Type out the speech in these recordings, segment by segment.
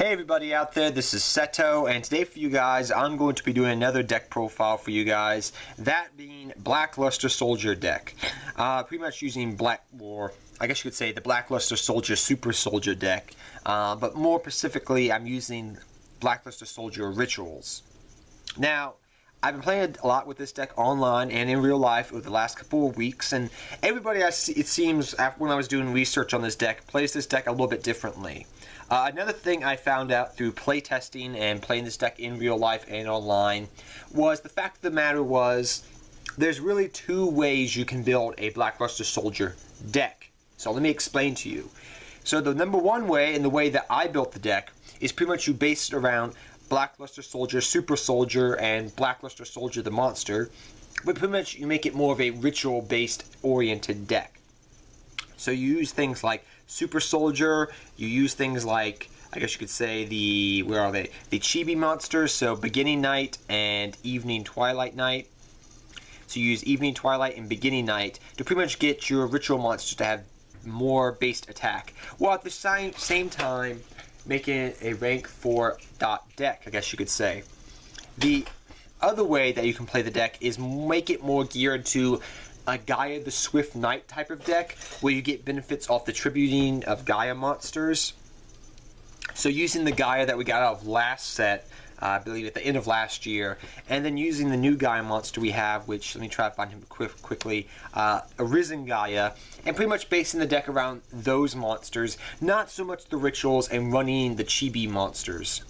Hey everybody out there, this is Seto, and today for you guys I'm going to be doing another deck profile for you guys, that being Blackluster Soldier deck. Pretty much using I guess you could say the Blackluster Soldier Super Soldier deck, but more specifically I'm using Blackluster Soldier Rituals. Now, I've been playing a lot with this deck online and in real life over the last couple of weeks, and everybody it seems, when I was doing research on this deck, plays this deck a little bit differently. Another thing I found out through playtesting and playing this deck in real life and online was the fact of the matter was there's really two ways you can build a Blackluster Soldier deck. So let me explain to you. So the number one way, and the way that I built the deck, is pretty much you base it around Blackluster Soldier, Super Soldier, and Blackluster Soldier the monster, but pretty much you make it more of a ritual-based oriented deck. So you use things like Super Soldier, you use things like, I guess you could say the Chibi monsters, so Beginning Night and Evening Twilight Night. So you use Evening Twilight and Beginning Night to pretty much get your ritual monsters to have more based attack, while at the same time making it a rank 4 deck, I guess you could say. The other way that you can play the deck is make it more geared to a Gaia the Swift Knight type of deck, where you get benefits off the tributing of Gaia monsters. So using the Gaia that we got out of last set, I believe at the end of last year, and then using the new Gaia monster we have, which, let me try to find him quickly, Arisen Gaia, and pretty much basing the deck around those monsters, not so much the rituals and running the Chibi monsters.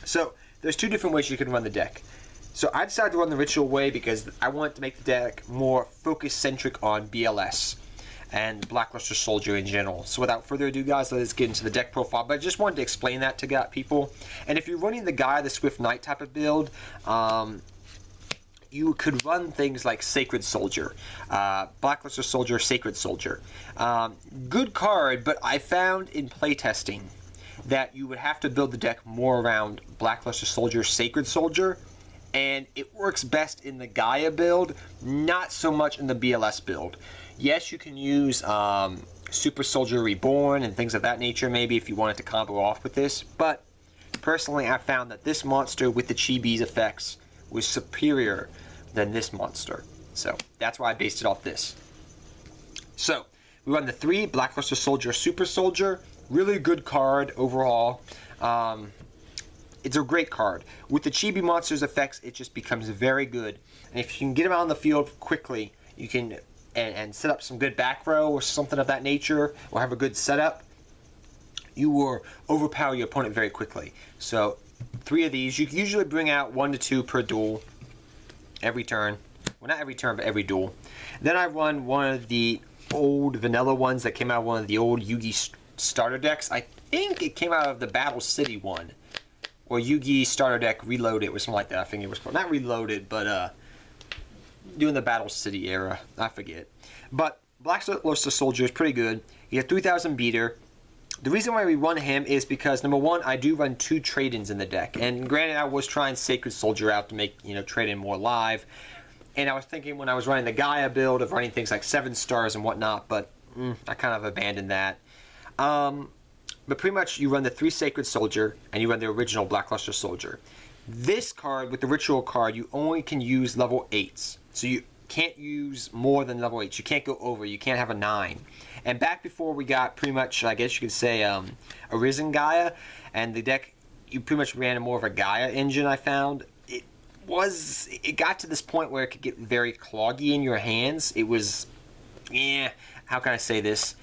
So there's two different ways you can run the deck. So I decided to run the ritual way because I wanted to make the deck more focus-centric on BLS and Blackluster Soldier in general. So without further ado, guys, let's get into the deck profile. But I just wanted to explain that to people. And if you're running the Gaia the Swift Knight type of build, you could run things like Sacred Soldier, Blackluster Soldier, Sacred Soldier. Good card, but I found in playtesting that you would have to build the deck more around Blackluster Soldier, Sacred Soldier, and it works best in the Gaia build, not so much in the BLS build. Yes, you can use Super Soldier Reborn and things of that nature, maybe, if you wanted to combo off with this, but personally I found that this monster with the Chibi's effects was superior than this monster. So that's why I based it off this. So we run the 3 Blackluster Soldier, Super Soldier. Really good card overall. It's a great card. With the Chibi monsters effects, it just becomes very good. And if you can get them out on the field quickly, you can and set up some good back row or something of that nature, or have a good setup, you will overpower your opponent very quickly. So 3 of these, you can usually bring out 1 to 2 per duel every turn. Well, not every turn, but every duel. Then I run one of the old vanilla ones that came out of one of the old Yugi starter decks. I think it came out of the Battle City one, or Yugi starter deck Reloaded or something like that. I think it was called, not Reloaded, but doing the Battle City era, I forget. But Blackluster Soldier is pretty good. He has 3000 beater. The reason why we run him is because, number one, I do run 2 trade-ins in the deck, and granted I was trying Sacred Soldier out to make, trade-in more live, and I was thinking when I was running the Gaia build of running things like 7 stars and whatnot, but I kind of abandoned that. But pretty much you run the 3 Sacred Soldier, and you run the original Blackluster Soldier. This card, with the Ritual card, you only can use level 8s. So you can't use more than level 8. You can't go over. You can't have a 9. And back before we got pretty much, I guess you could say, Arisen Gaia, and the deck, you pretty much ran more of a Gaia engine, I found. It got to this point where it could get very cloggy in your hands. It was, how can I say this?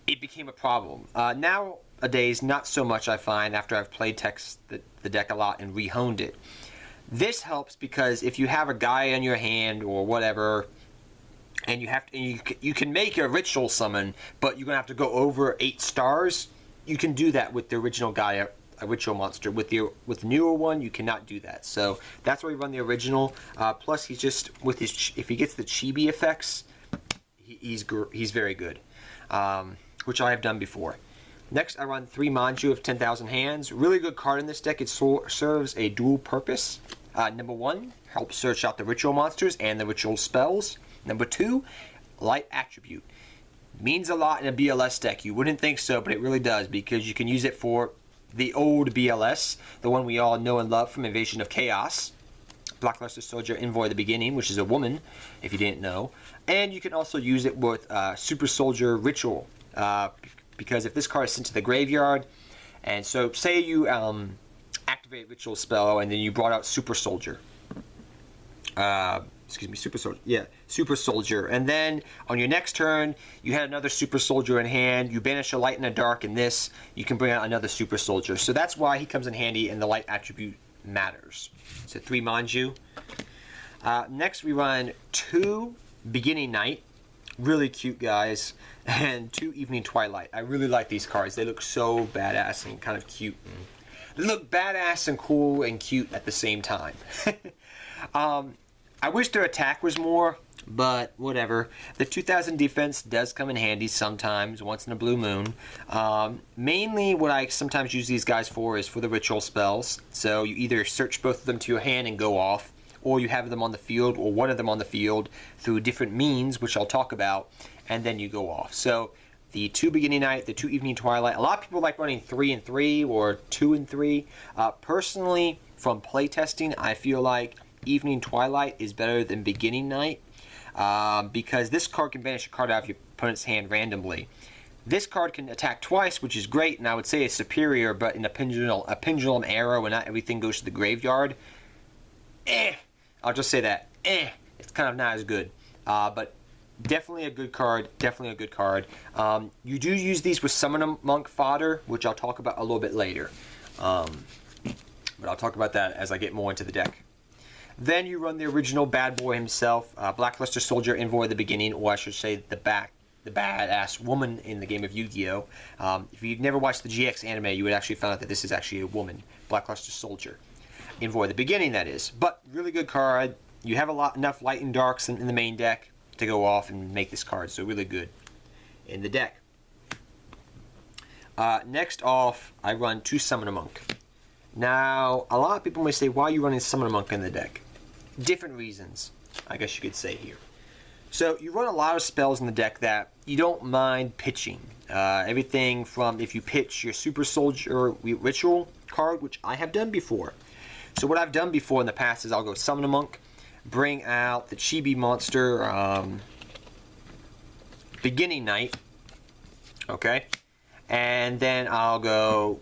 It became a problem. Nowadays, not so much, I find, after I've played the deck a lot and re-honed it. This helps because if you have a Gaia in your hand or whatever, and you can make a ritual summon, but you're gonna have to go over 8 stars. You can do that with the original Gaia, a ritual monster. With the newer one, you cannot do that. So that's why we run the original. Plus, he's just with his, if he gets the Chibi effects, he's very good, which I have done before. Next, I run 3 Manju of 10,000 hands. Really good card in this deck. It serves a dual purpose. Number 1, helps search out the ritual monsters and the ritual spells. Number 2, light attribute. Means a lot in a BLS deck. You wouldn't think so, but it really does, because you can use it for the old BLS, the one we all know and love from Invasion of Chaos. Blackluster Soldier Envoy the Beginning, which is a woman, if you didn't know. And you can also use it with Super Soldier Ritual, because if this card is sent to the graveyard, and so say you activate Ritual spell and then you brought out Super Soldier. Super Soldier. Yeah, Super Soldier. And then on your next turn, you had another Super Soldier in hand. You banish a light and a dark in this. You can bring out another Super Soldier. So that's why he comes in handy, and the light attribute matters. So 3 Manju. Next we run 2 Beginning Night. Really cute guys. And 2 Evening Twilight. I really like these cards. They look so badass and kind of cute. They look badass and cool and cute at the same time. I wish their attack was more, but whatever. The 2000 defense does come in handy sometimes, once in a blue moon. Mainly what I sometimes use these guys for is for the ritual spells. So you either search both of them to your hand and go off, or you have them on the field, or one of them on the field through different means, which I'll talk about, and then you go off. So the 2 Beginning Night, the 2 Evening Twilight. A lot of people like running 3 and 3 or 2 and 3. Personally, from playtesting, I feel like Evening Twilight is better than Beginning Night, because this card can banish a card out of your opponent's hand randomly. This card can attack twice, which is great, and I would say it's superior, but in a pendulum era when not everything goes to the graveyard, I'll just say that, it's kind of not as good. But definitely a good card, definitely a good card. You do use these with Summon Monk fodder, which I'll talk about a little bit later. But I'll talk about that as I get more into the deck. Then you run the original bad boy himself, Blackluster Soldier Envoy the Beginning, or I should say the badass woman in the game of Yu-Gi-Oh! If you've never watched the GX anime, you would actually find out that this is actually a woman, Blackluster Soldier Envoy the Beginning, that is. But really good card. You have enough light and darks in the main deck to go off and make this card, so really good in the deck. Next off, I run 2 Summoner Monk. Now, a lot of people may say, why are you running Summoner Monk in the deck? Different reasons, I guess you could say here. So, you run a lot of spells in the deck that you don't mind pitching. Everything from if you pitch your Super Soldier Ritual card, which I have done before. So, what I've done before in the past is I'll go Summoner Monk, bring out the Chibi monster, Beginning Night, okay? And then I'll go,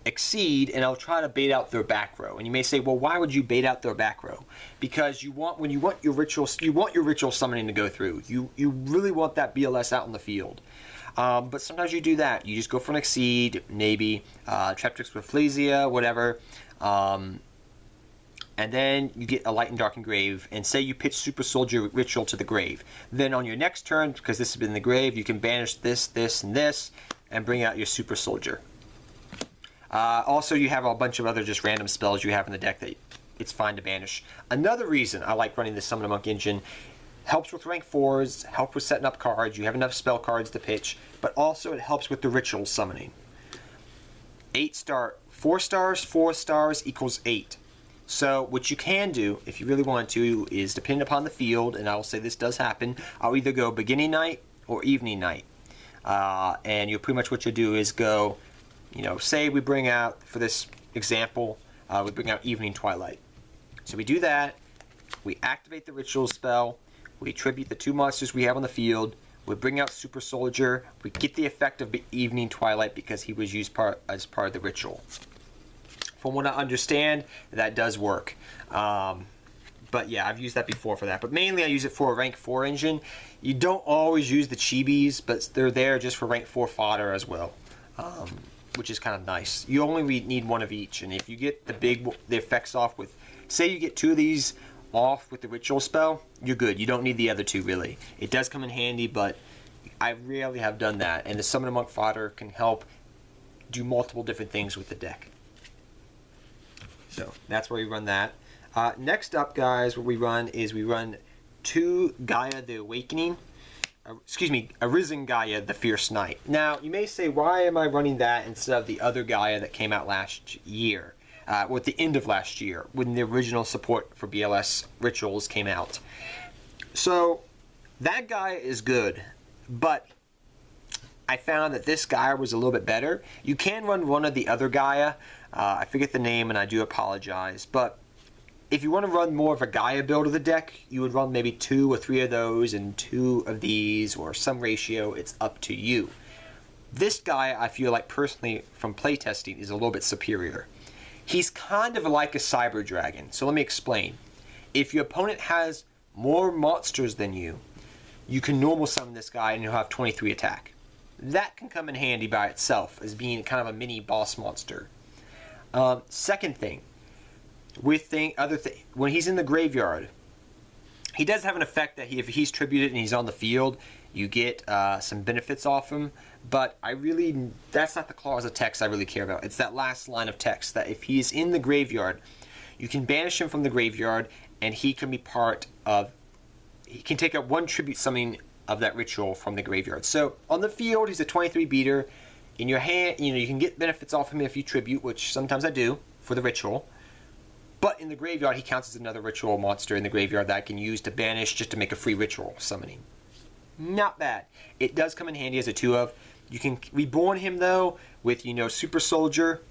Exceed, and I'll try to bait out their back row. And you may say, well, why would you bait out their back row? Because when you want your ritual summoning to go through. You really want that BLS out in the field. But sometimes you do that. You just go for an Exceed, maybe Treptrix with Flesia, whatever. And then you get a Light and Dark Engrave, and say you pitch Super Soldier Ritual to the grave. Then on your next turn, because this has been in the grave, you can banish this, this, and this, and bring out your Super Soldier. Also, you have a bunch of other just random spells you have in the deck that it's fine to banish. Another reason I like running the Summoner Monk engine, helps with rank 4s, helps with setting up cards, you have enough spell cards to pitch, but also it helps with the ritual summoning. 4 stars equals 8. So what you can do, if you really want to, is depending upon the field, and I will say this does happen, I'll either go Beginning Night or Evening Night. And pretty much what you do is go, say we bring out, for this example, we bring out Evening Twilight. So we do that, we activate the ritual spell, we tribute the 2 monsters we have on the field, we bring out Super Soldier, we get the effect of Evening Twilight because he was used as part of the ritual. From what I understand, that does work. But yeah, I've used that before for that. But mainly I use it for a rank 4 engine. You don't always use the chibis, but they're there just for rank 4 fodder as well. Which is kind of nice. You only need one of each, and if you get the effects off with, say you get 2 of these off with the ritual spell, you're good. You don't need the other 2 really. It does come in handy, but I rarely have done that, and the Summoner Monk fodder can help do multiple different things with the deck. So that's where we run that. Next up, guys, what we run is we run 2 Gaia the Awakening. Arisen Gaia the Fierce Knight. Now, you may say, why am I running that instead of the other Gaia that came out last year? At the end of last year, when the original support for BLS Rituals came out. So, that Gaia is good, but I found that this Gaia was a little bit better. You can run one of the other Gaia. I forget the name and I do apologize. But if you want to run more of a Gaia build of the deck, you would run maybe 2 or 3 of those and 2 of these or some ratio. It's up to you. This Gaia, I feel like personally from playtesting, is a little bit superior. He's kind of like a Cyber Dragon. So let me explain. If your opponent has more monsters than you, you can normal summon this guy and he'll have 23 attack. That can come in handy by itself as being kind of a mini boss monster. Second thing, when he's in the graveyard, he does have an effect that if he's tributed and he's on the field, you get some benefits off him. But that's not the clause of text I really care about. It's that last line of text that if he's in the graveyard, you can banish him from the graveyard and he can be he can take up 1 tribute summoning of that ritual from the graveyard. So on the field, he's a 23 beater. In your hand, you can get benefits off him if you tribute, which sometimes I do for the ritual. But in the graveyard, he counts as another ritual monster in the graveyard that I can use to banish just to make a free ritual summoning. Not bad. It does come in handy as a 2-of. You can reborn him though with Super Soldier,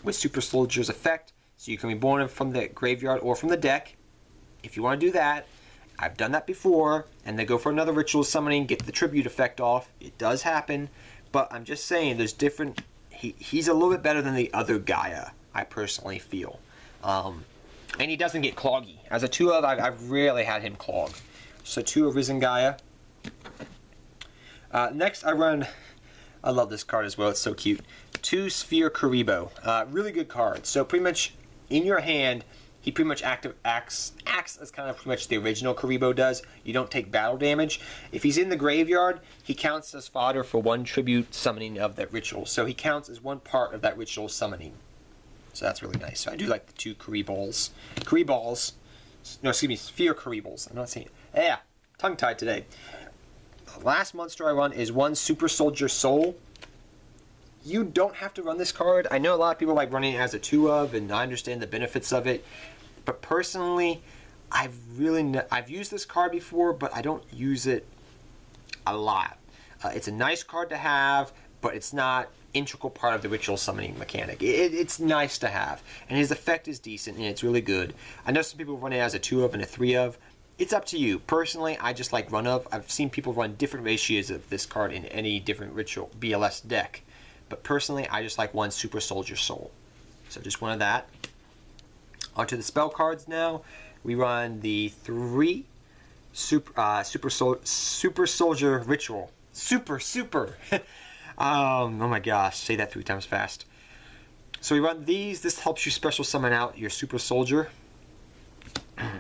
with Super Soldier's effect. So you can reborn him from the graveyard or from the deck if you want to do that. I've done that before, and they go for another ritual summoning, get the tribute effect off. It does happen, but I'm just saying there's different. He's a little bit better than the other Gaia, I personally feel. And he doesn't get cloggy. As a 2-of, I've rarely had him clog. So 2 of Risen Gaia. Next, I love this card as well. It's so cute. 2 Sphere Karibo. Really good card. So pretty much in your hand, he pretty much acts as kind of pretty much the original Karibo does. You don't take battle damage. If he's in the graveyard, he counts as fodder for 1 tribute summoning of that ritual. So he counts as 1 part of that ritual summoning. So that's really nice. So I do like the 2 Kariballs. No, excuse me, Sphere Kariballs. I'm not saying. Yeah, tongue-tied today. The last monster I run is 1 Super Soldier Soul. You don't have to run this card. I know a lot of people like running it as a 2-of, and I understand the benefits of it. But personally, I've used this card before, but I don't use it a lot. It's a nice card to have, but it's not integral part of the ritual summoning mechanic. It's nice to have, and his effect is decent, and it's really good. I know some people run it as a 2-of and a 3-of. It's up to you. Personally, I just like run of. I've seen people run different ratios of this card in any different ritual BLS deck. But personally, I just like 1 Super Soldier Soul. So just 1 of that. Onto the spell cards now. We run the 3 Super Soldier Ritual. Super. Oh my gosh, say that 3 times fast. So we run these. This helps you special summon out your Super Soldier.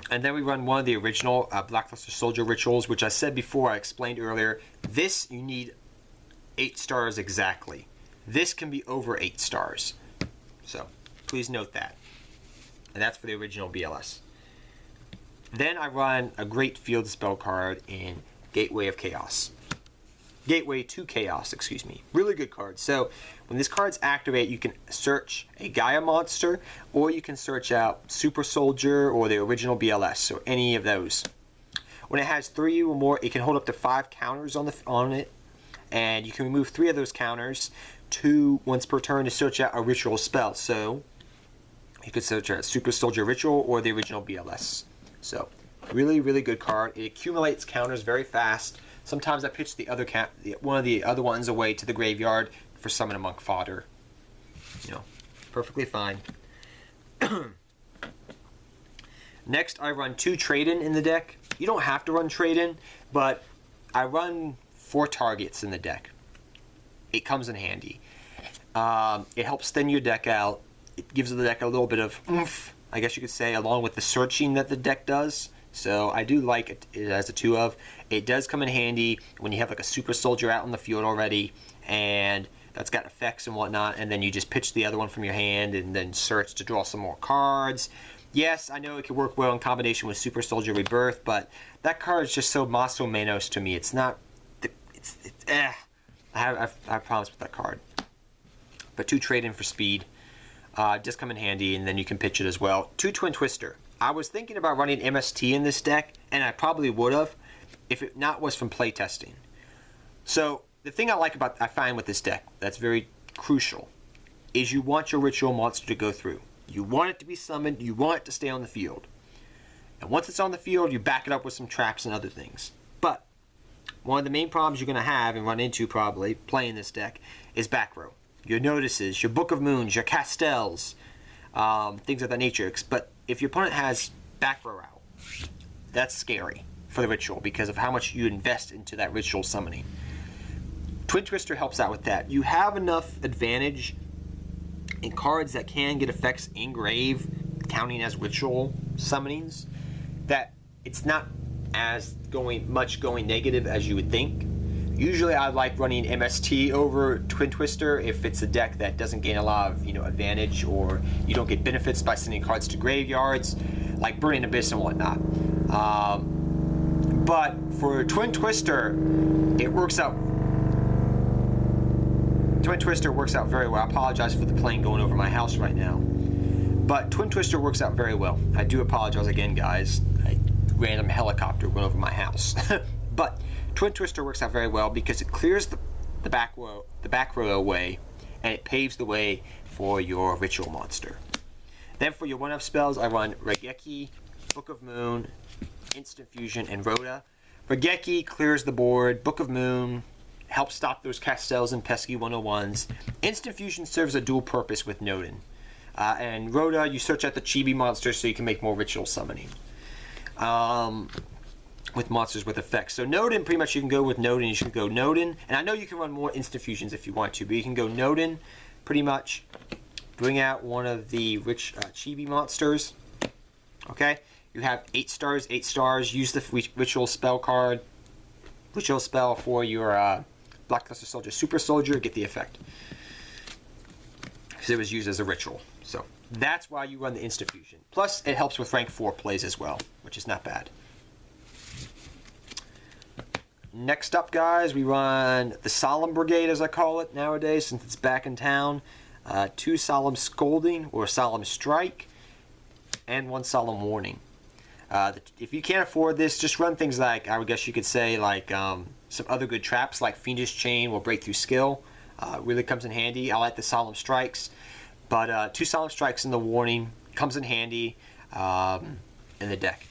And then we run one of the original Blackluster Soldier rituals, which I said before, I explained earlier. This, you need 8 stars exactly. This can be over 8 stars. So, please note that. And that's for the original BLS. Then I run a great field spell card in Gateway of Chaos. Gateway to Chaos, excuse me. Really good card. So, when these cards activate, you can search a Gaia monster, or you can search out Super Soldier or the original BLS, so any of those. When it has 3 or more, it can hold up to 5 counters on it, and you can remove 3 of those counters, 2 once per turn, to search out a ritual spell. So, you could search out Super Soldier Ritual or the original BLS. So, really, really good card. It accumulates counters very fast. Sometimes I pitch one of the other ones away to the graveyard for Summon a Monk fodder. Perfectly fine. Next, I run 2 Trade-In in the deck. You don't have to run Trade-In, but I run 4 targets in the deck. It comes in handy. It helps thin your deck out. It gives the deck a little bit of oomph, I guess you could say, along with the searching that the deck does. So I do like it as a 2-of. It does come in handy when you have like a Super Soldier out on the field already, and that's got effects and whatnot, and then you just pitch the other one from your hand and then search to draw some more cards. Yes, I know it could work well in combination with Super Soldier Rebirth, but that card is just so mas o menos to me. It's not... I have problems with that card. But 2 Trade-In for speed. Just come in handy, and then you can pitch it as well. 2 Twin Twister. I was thinking about running MST in this deck, and I probably would have if it not was from playtesting. So the thing I find with this deck that's very crucial is you want your ritual monster to go through. You want it to be summoned, you want it to stay on the field. And once it's on the field, you back it up with some traps and other things. But one of the main problems you're going to have and run into probably playing this deck is back row. Your Notices, your Book of Moons, your Castels, things of that nature. But if your opponent has back row out, that's scary for the ritual because of how much you invest into that ritual summoning. Twin Twister helps out with that. You have enough advantage in cards that can get effects engrave, counting as ritual summonings, that it's not as going negative as you would think. Usually I like running MST over Twin Twister if it's a deck that doesn't gain a lot of advantage, or you don't get benefits by sending cards to graveyards, like Burning Abyss and whatnot. But for Twin Twister, it works out. Twin Twister works out very well. I apologize for the plane going over my house right now. But Twin Twister works out very well. I do apologize again, guys. A random helicopter went over my house. But Twin Twister works out very well because it clears the back row away, and it paves the way for your ritual monster. Then for your one-up spells, I run Regeki, Book of Moon, Instant Fusion, and Rhoda. Regeki clears the board. Book of Moon helps stop those Castels and pesky 101s. Instant Fusion serves a dual purpose with Nodin. And Rhoda, you search out the chibi monsters so you can make more ritual summoning. With monsters with effects. So Nodin, pretty much you can go with Nodin. You should go Nodin. And I know you can run more Instant Fusions if you want to, but you can go Nodin, pretty much. Bring out one of the chibi monsters. Okay? You have 8 stars, 8 stars. Use the ritual spell card. Ritual spell for your Blackluster Soldier, Super Soldier, get the effect. Because it was used as a ritual. So that's why you run the Instant Fusion. Plus, it helps with rank 4 plays as well, which is not bad. Next up, guys, we run the Solemn Brigade, as I call it nowadays, since it's back in town. 2 Solemn Scolding, or Solemn Strike, and 1 Solemn Warning. If you can't afford this, just run things like, I would guess you could say, like some other good traps, like Fiendish Chain or Breakthrough Skill. Really comes in handy. I like the Solemn Strikes, but 2 Solemn Strikes and the Warning comes in handy in the deck.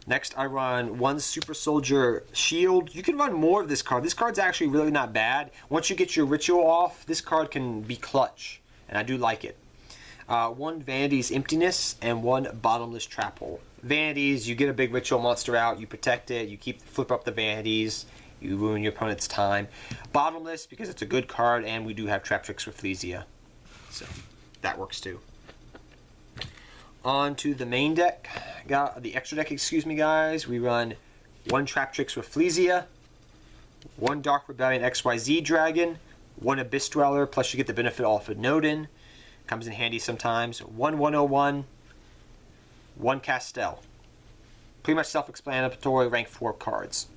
Next, I run 1 Super Soldier Shield. You can run more of this card. This card's actually really not bad. Once you get your ritual off, this card can be clutch, and I do like it. 1 Vanity's Emptiness and 1 Bottomless Trap Hole. Vanities, you get a big ritual monster out, you protect it, you flip up the Vanities, you ruin your opponent's time. Bottomless, because it's a good card, and we do have Trap Tricks with Fleesia. So, that works too. On to the main deck, the extra deck, excuse me, guys. We run 1 Trap Tricks with Fleesia, 1 Dark Rebellion XYZ Dragon, 1 Abyss Dweller, plus you get the benefit off of Nodin. Comes in handy sometimes. 1 101, 1 Castel. Pretty much self-explanatory, rank 4 cards.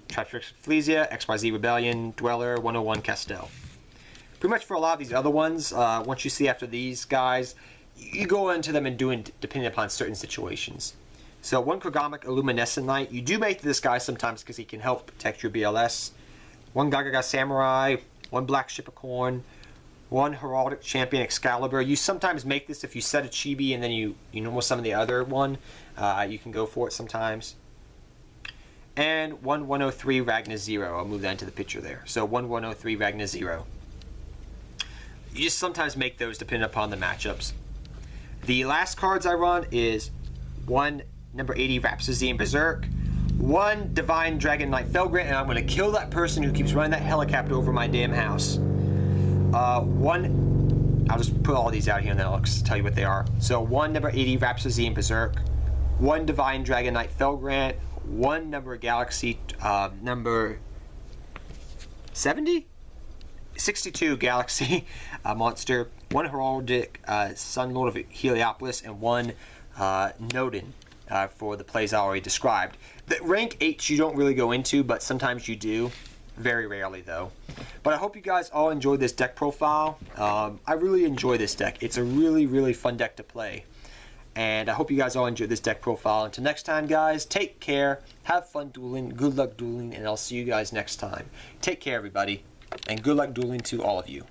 Trap Tricks with Fleesia, XYZ Rebellion, Dweller, 101 Castel. Pretty much for a lot of these other ones, once you see after these guys, you go into them and doing depending upon certain situations. So 1 Kogamic Illuminescent Knight. You do make this guy sometimes because he can help protect your BLS. 1 Gagaga Samurai, 1 Black Ship of Corn, 1 Heraldic Champion Excalibur. You sometimes make this if you set a chibi and then you normal summon the other one. You can go for it sometimes. And 1 103 Ragna Zero. I'll move that into the picture there. So 1 103 Ragna Zero. You just sometimes make those depending upon the matchups. The last cards I run is 1 number 80 Rhapsody and Berserk, 1 Divine Dragon Knight Felgrant, and I'm going to kill that person who keeps running that helicopter over my damn house. 1, I'll just put all these out here and then I'll tell you what they are. So 1 number 80 Rhapsody and Berserk, 1 Divine Dragon Knight Felgrant, 1 number Galaxy, number 70? 62 Galaxy monster, 1 Heraldic Sun Lord of Heliopolis, and 1 Nodin for the plays I already described. The rank 8 you don't really go into, but sometimes you do. Very rarely though. But I hope you guys all enjoyed this deck profile. I really enjoy this deck. It's a really, really fun deck to play. And I hope you guys all enjoyed this deck profile. Until next time, guys, take care, have fun dueling, good luck dueling, and I'll see you guys next time. Take care, everybody, and good luck dueling to all of you.